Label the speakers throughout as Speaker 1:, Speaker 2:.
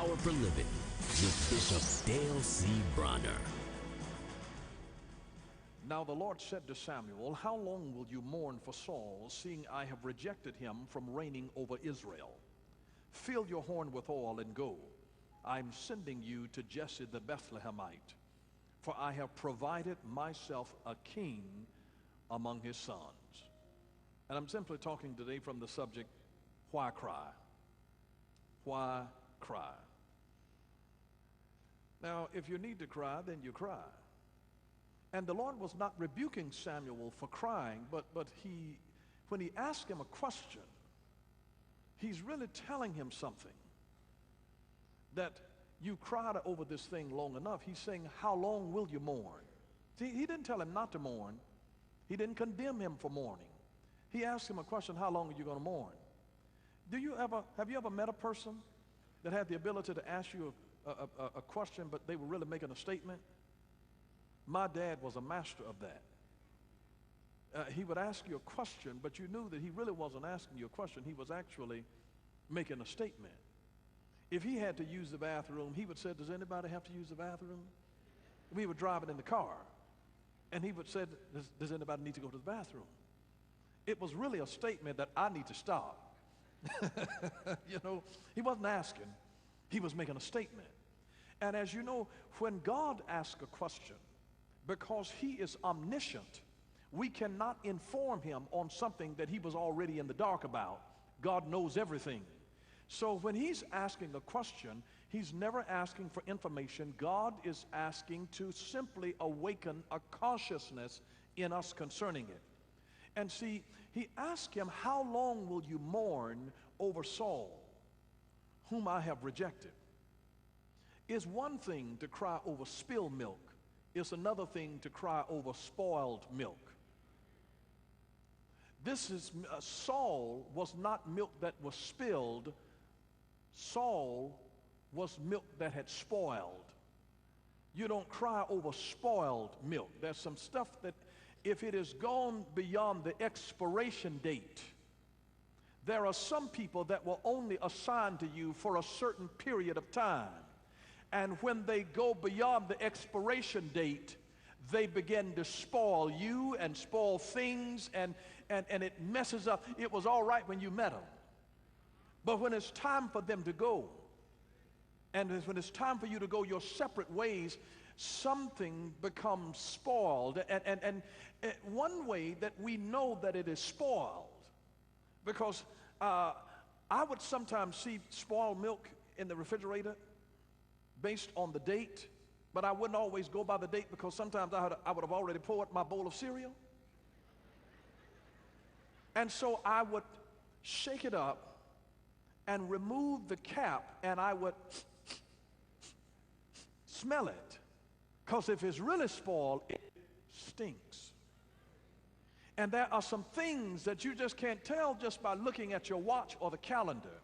Speaker 1: Power for Living with Bishop Dale C. Bronner.
Speaker 2: Now the Lord said to Samuel, "How long will you mourn for Saul, seeing I have rejected him from reigning over Israel? Fill your horn with oil and go. I'm sending you to Jesse the Bethlehemite, for I have provided myself a king among his sons." And I'm simply talking today from the subject, why cry? Why cry? Now, if you need to cry, then you cry. And the Lord was not rebuking Samuel for crying, but when he asked him a question, he's really telling him something. That you cried over this thing long enough. He's saying, how long will you mourn? See, he didn't tell him not to mourn. He didn't condemn him for mourning. He asked him a question, how long are you going to mourn? Have you ever met a person that had the ability to ask you a question, but they were really making a statement? My dad was a master of that. He would ask you a question, but you knew that he really wasn't asking you a question. He was actually making a statement. If he had to use the bathroom, he would say, "Does anybody have to use the bathroom?" We were driving in the car, and he would say, "Does anybody need to go to the bathroom?" It was really a statement that I need to stop. You know, he wasn't asking. He was making a statement. And as you know, when God asks a question, because he is omniscient, we cannot inform him on something that he was already in the dark about. God knows everything. So when he's asking a question, he's never asking for information. God is asking to simply awaken a consciousness in us concerning it. And see, he asked him, how long will you mourn over Saul, whom I have rejected? It's one thing to cry over spilled milk. It's another thing to cry over spoiled milk. Saul was not milk that was spilled. Saul was milk that had spoiled. You don't cry over spoiled milk. There's some stuff that if it has gone beyond the expiration date, there are some people that will only assign to you for a certain period of time. And when they go beyond the expiration date, they begin to spoil you and spoil things, and it messes up. It was all right when you met them. But when it's time for them to go, and when it's time for you to go your separate ways, something becomes spoiled. And one way that we know that it is spoiled, because I would sometimes see spoiled milk in the refrigerator based on the date, but I wouldn't always go by the date, because sometimes I would have already poured my bowl of cereal. And so I would shake it up and remove the cap, and I would smell it, because if it's really spoiled, it stinks. And there are some things that you just can't tell just by looking at your watch or the calendar,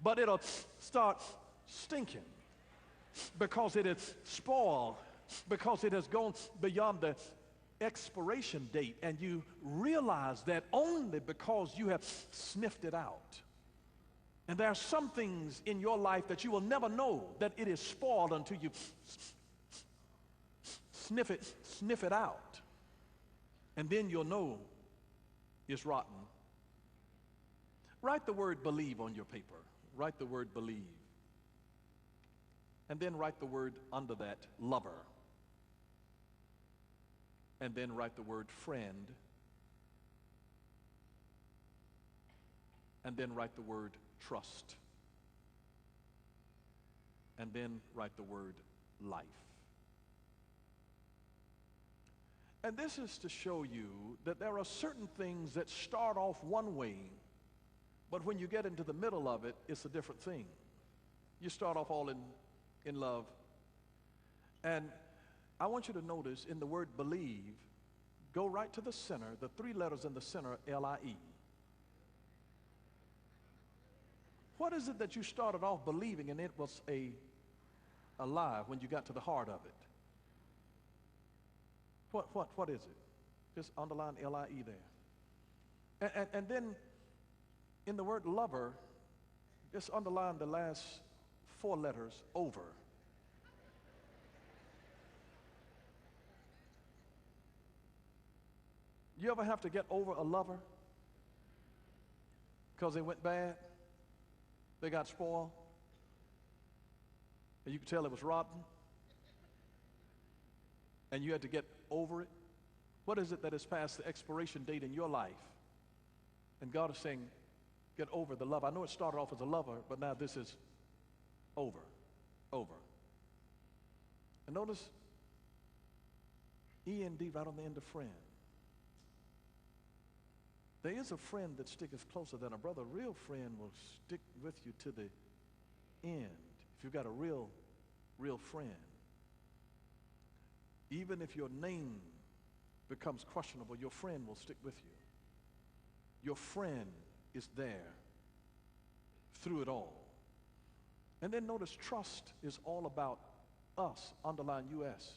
Speaker 2: but it'll start stinking because it is spoiled, because it has gone beyond the expiration date, and you realize that only because you have sniffed it out. And there are some things in your life that you will never know that it is spoiled until you sniff it out. And then you'll know it's rotten. Write the word believe on your paper. Write the word believe. And then write the word under that, lover. And then write the word friend. And then write the word trust. And then write the word life. And this is to show you that there are certain things that start off one way, but when you get into the middle of it, it's a different thing. You start off all in love. And I want you to notice in the word believe, go right to the center, the three letters in the center, L-I-E. What is it that you started off believing and it was a lie when you got to the heart of it? What is it? Just underline L-I-E there. And then in the word lover, just underline the last 4 letters, over. You ever have to get over a lover because they went bad? They got spoiled? And you could tell it was rotten? And you had to get over it? What is it that is past the expiration date in your life? And God is saying, get over the love. I know it started off as a lover, but now this is over. Over. And notice E-N-D right on the end of friend. There is a friend that sticketh closer than a brother. A real friend will stick with you to the end. If you've got a real friend. Even if your name becomes questionable, your friend will stick with you. Your friend is there through it all. And then notice trust is all about us, underline U.S.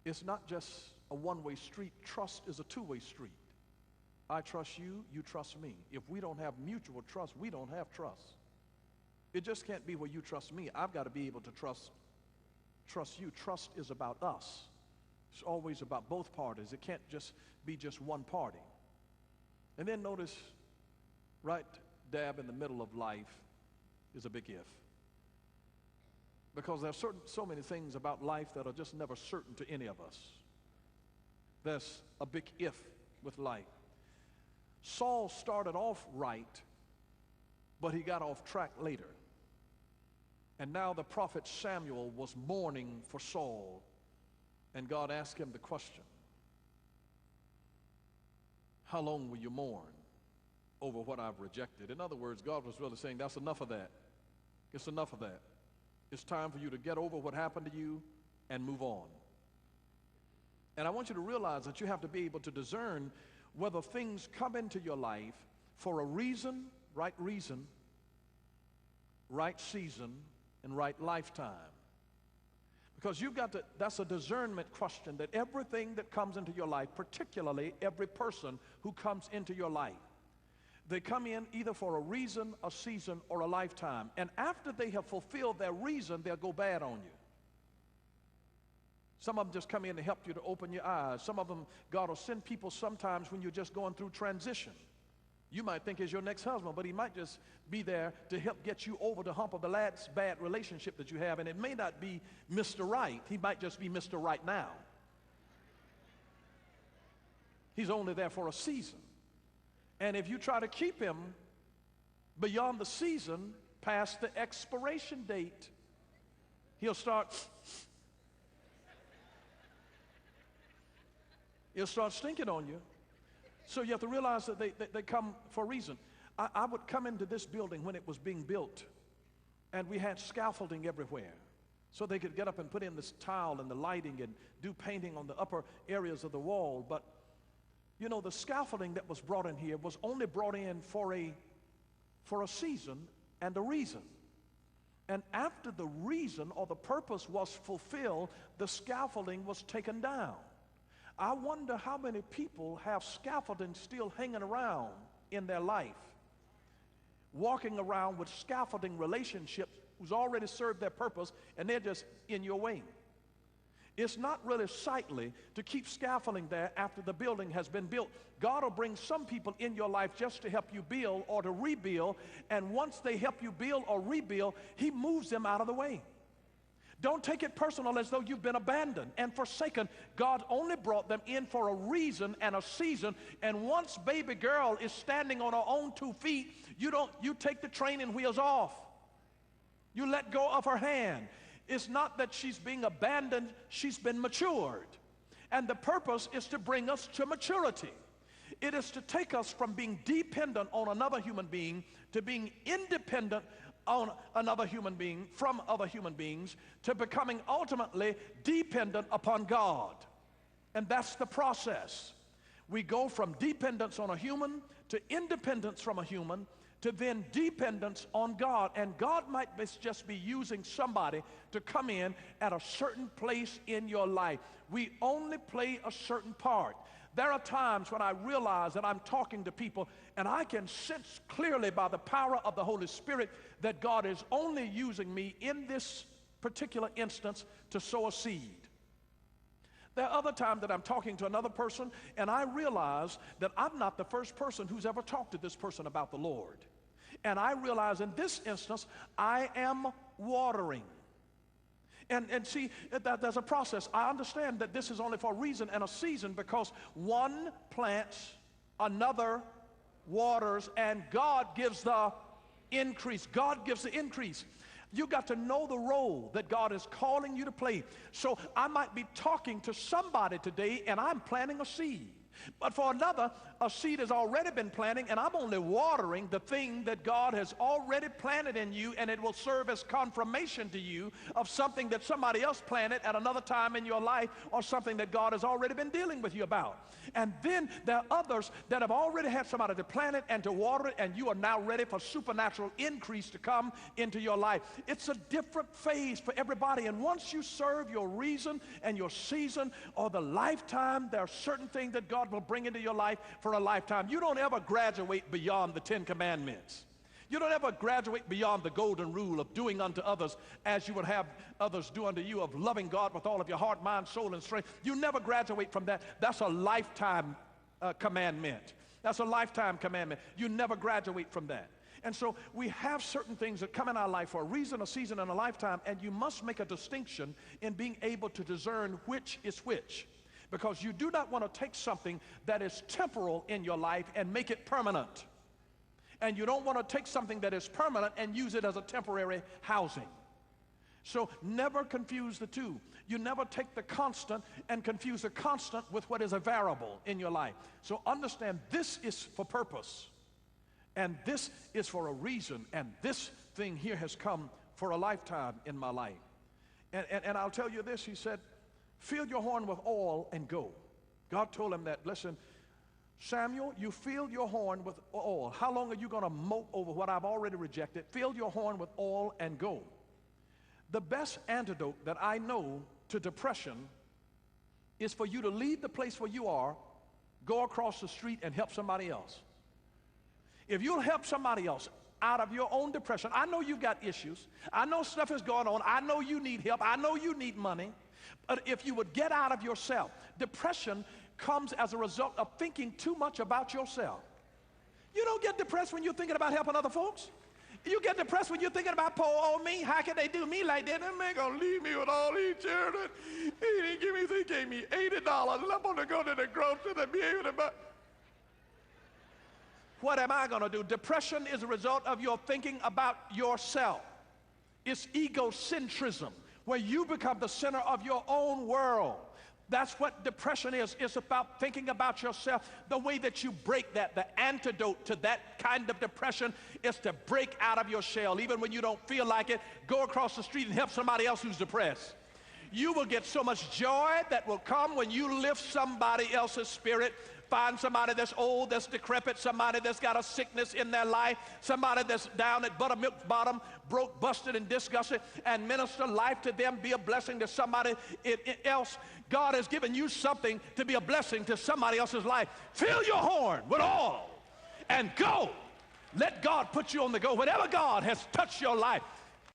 Speaker 2: It's not just a one-way street. Trust is a two-way street. I trust you, you trust me. If we don't have mutual trust, we don't have trust. It just can't be where you trust me. I've got to be able to trust you. Trust is about us. It's always about both parties. It can't just be just one party. And then notice, right dab in the middle of life is a big if. Because there's so many things about life that are just never certain to any of us. There's a big if with life. Saul started off right, but he got off track later. And now the prophet Samuel was mourning for Saul, and God asked him the question, how long will you mourn over what I've rejected? In other words, God was really saying, that's enough of that. It's enough of that. It's time for you to get over what happened to you and move on. And I want you to realize that you have to be able to discern whether things come into your life for a reason, right season, and right lifetime. Because you've got to, that's a discernment question, that everything that comes into your life, particularly every person who comes into your life, they come in either for a reason, a season, or a lifetime. And after they have fulfilled their reason, they'll go bad on you. Some of them just come in to help you to open your eyes. Some of them, God will send people sometimes when you're just going through transition. You might think he's your next husband, but he might just be there to help get you over the hump of the last bad relationship that you have. And it may not be Mr. Right. He might just be Mr. Right now. He's only there for a season. And if you try to keep him beyond the season, past the expiration date, he'll start stinking on you. So you have to realize that they come for a reason. I would come into this building when it was being built, and we had scaffolding everywhere. So they could get up and put in this tile and the lighting and do painting on the upper areas of the wall. But, you know, the scaffolding that was brought in here was only brought in for a season and a reason. And after the reason or the purpose was fulfilled, the scaffolding was taken down. I wonder how many people have scaffolding still hanging around in their life, walking around with scaffolding relationships who's already served their purpose, and they're just in your way. It's not really sightly to keep scaffolding there after the building has been built. God will bring some people in your life just to help you build or to rebuild, and once they help you build or rebuild, he moves them out of the way. Don't take it personal as though you've been abandoned and forsaken. God only brought them in for a reason and a season. And once baby girl is standing on her own 2 feet, you take the training wheels off. You let go of her hand. It's not that she's being abandoned, she's been matured. And the purpose is to bring us to maturity. It is to take us from being dependent on another human being to being independent on another human being, from other human beings, to becoming ultimately dependent upon God. And that's the process. We go from dependence on a human to independence from a human to then dependence on God. And God might just be using somebody to come in at a certain place in your life. We only play a certain part. There are times when I realize that I'm talking to people and I can sense clearly by the power of the Holy Spirit that God is only using me in this particular instance to sow a seed. There are other times that I'm talking to another person and I realize that I'm not the first person who's ever talked to this person about the Lord. And I realize in this instance, I am watering. And see, there's a process. I understand that this is only for a reason and a season, because one plants, another waters, and God gives the increase. God gives the increase. You got to know the role that God is calling you to play. So I might be talking to somebody today and I'm planting a seed. But for another, a seed has already been planted, and I'm only watering the thing that God has already planted in you, and it will serve as confirmation to you of something that somebody else planted at another time in your life, or something that God has already been dealing with you about. And then there are others that have already had somebody to plant it and to water it, and you are now ready for supernatural increase to come into your life. It's a different phase for everybody, and once you serve your reason and your season or the lifetime, there are certain things that God will bring into your life for a lifetime. You don't ever graduate beyond the 10 Commandments. You don't ever graduate beyond the golden rule of doing unto others as you would have others do unto you, of loving God with all of your heart, mind, soul, and strength. You never graduate from that. That's a lifetime commandment. That's a lifetime commandment. You never graduate from that. And so we have certain things that come in our life for a reason, a season, and a lifetime, and you must make a distinction in being able to discern which is which. Because you do not want to take something that is temporal in your life and make it permanent. And you don't want to take something that is permanent and use it as a temporary housing. So never confuse the two. You never take the constant and confuse the constant with what is a variable in your life. So understand, this is for purpose, and this is for a reason, and this thing here has come for a lifetime in my life. And I'll tell you this, he said, fill your horn with oil and go. God told him that. Listen, Samuel, you fill your horn with oil. How long are you going to mope over what I've already rejected? Fill your horn with oil and go. The best antidote that I know to depression is for you to leave the place where you are, go across the street and help somebody else. If you'll help somebody else out of your own depression, I know you've got issues. I know stuff is going on. I know you need help. I know you need money. But if you would get out of yourself, depression comes as a result of thinking too much about yourself. You don't get depressed when you're thinking about helping other folks. You get depressed when you're thinking about poor old me. How can they do me like that? That man gonna leave me with all these children. He gave me $80, and I'm gonna go to the grocery and be able to buy. What am I gonna do? Depression is a result of your thinking about yourself. It's egocentrism, where you become the center of your own world. That's what depression is. It's about thinking about yourself. The way that you break that, the antidote to that kind of depression, is to break out of your shell. Even when you don't feel like it, go across the street and help somebody else who's depressed. You will get so much joy that will come when you lift somebody else's spirit. Find somebody that's old, that's decrepit, somebody that's got a sickness in their life, somebody that's down at buttermilk bottom, broke, busted, and disgusted, and minister life to them, be a blessing to somebody else. God has given you something to be a blessing to somebody else's life. Fill your horn with oil and go. Let God put you on the go. Whenever God has touched your life,